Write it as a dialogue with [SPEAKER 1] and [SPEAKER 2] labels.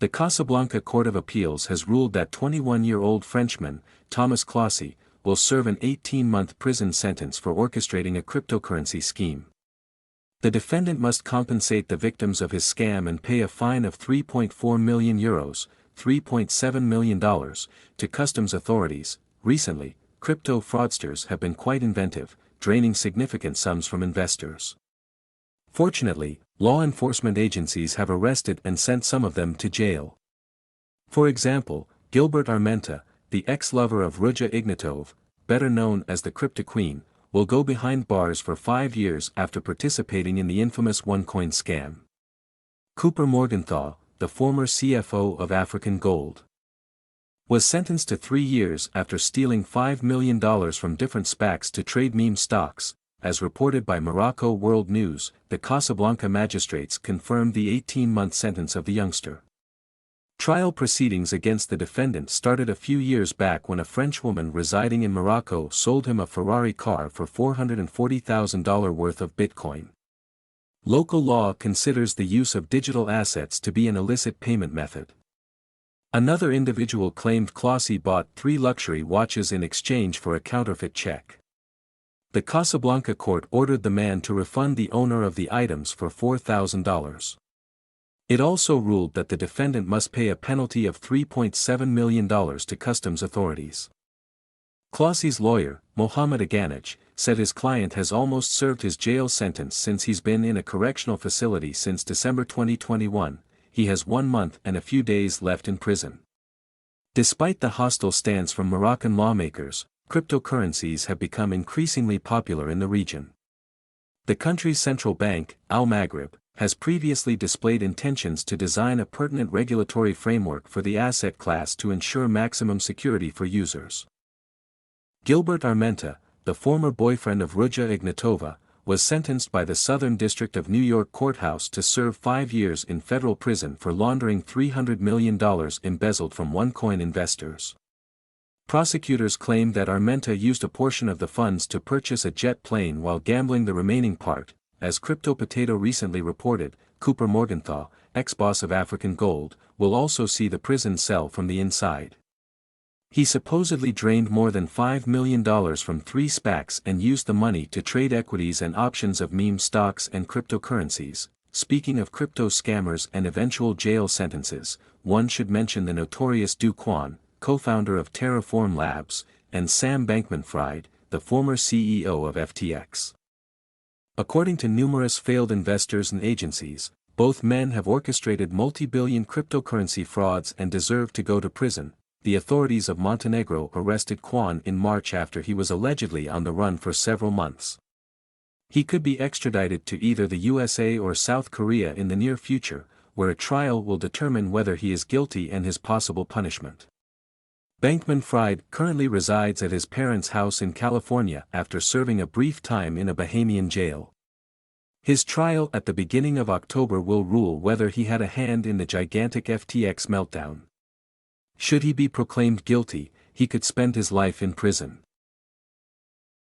[SPEAKER 1] The Casablanca Court of Appeals has ruled that 21-year-old Frenchman, Thomas Clossy, will serve an 18-month prison sentence for orchestrating a cryptocurrency scheme. The defendant must compensate the victims of his scam and pay a fine of €3.4 million, $3.7 million, to customs authorities. Recently, crypto fraudsters have been quite inventive, draining significant sums from investors. Fortunately, law enforcement agencies have arrested and sent some of them to jail. For example, Gilbert Armenta, the ex-lover of Ruja Ignatova, better known as the Crypto Queen, will go behind bars for 5 years after participating in the infamous OneCoin scam. Cooper Morgenthau, the former CFO of African Gold, was sentenced to 3 years after stealing $5 million from different SPACs to trade meme stocks. As reported by Morocco World News, the Casablanca magistrates confirmed the 18-month sentence of the youngster. Trial proceedings against the defendant started a few years back when a French woman residing in Morocco sold him a Ferrari car for $440,000 worth of Bitcoin. Local law considers the use of digital assets to be an illicit payment method. Another individual claimed Clossy bought 3 luxury watches in exchange for a counterfeit check. The Casablanca court ordered the man to refund the owner of the items for $4,000. It also ruled that the defendant must pay a penalty of $3.7 million to customs authorities. Clossy's lawyer, Mohamed Aganich, said his client has almost served his jail sentence since he's been in a correctional facility since December 2021. He has 1 month and a few days left in prison. Despite the hostile stance from Moroccan lawmakers, cryptocurrencies have become increasingly popular in the region. The country's central bank, Al Maghrib, has previously displayed intentions to design a pertinent regulatory framework for the asset class to ensure maximum security for users. Gilbert Armenta, the former boyfriend of Ruja Ignatova, was sentenced by the Southern District of New York courthouse to serve 5 years in federal prison for laundering $300 million embezzled from OneCoin investors. Prosecutors claimed that Armenta used a portion of the funds to purchase a jet plane while gambling the remaining part. As Crypto Potato recently reported, Cooper Morgenthau, ex-boss of African Gold, will also see the prison cell from the inside. He supposedly drained more than $5 million from 3 SPACs and used the money to trade equities and options of meme stocks and cryptocurrencies. Speaking of crypto scammers and eventual jail sentences, one should mention the notorious Do Kwon, co-founder of Terraform Labs, and Sam Bankman-Fried, the former CEO of FTX. According to numerous failed investors and agencies, both men have orchestrated multi-billion cryptocurrency frauds and deserve to go to prison. The authorities of Montenegro arrested Kwon in March after he was allegedly on the run for several months. He could be extradited to either the USA or South Korea in the near future, where a trial will determine whether he is guilty and his possible punishment. Bankman-Fried currently resides at his parents' house in California after serving a brief time in a Bahamian jail. His trial at the beginning of October will rule whether he had a hand in the gigantic FTX meltdown. Should he be proclaimed guilty, he could spend his life in prison.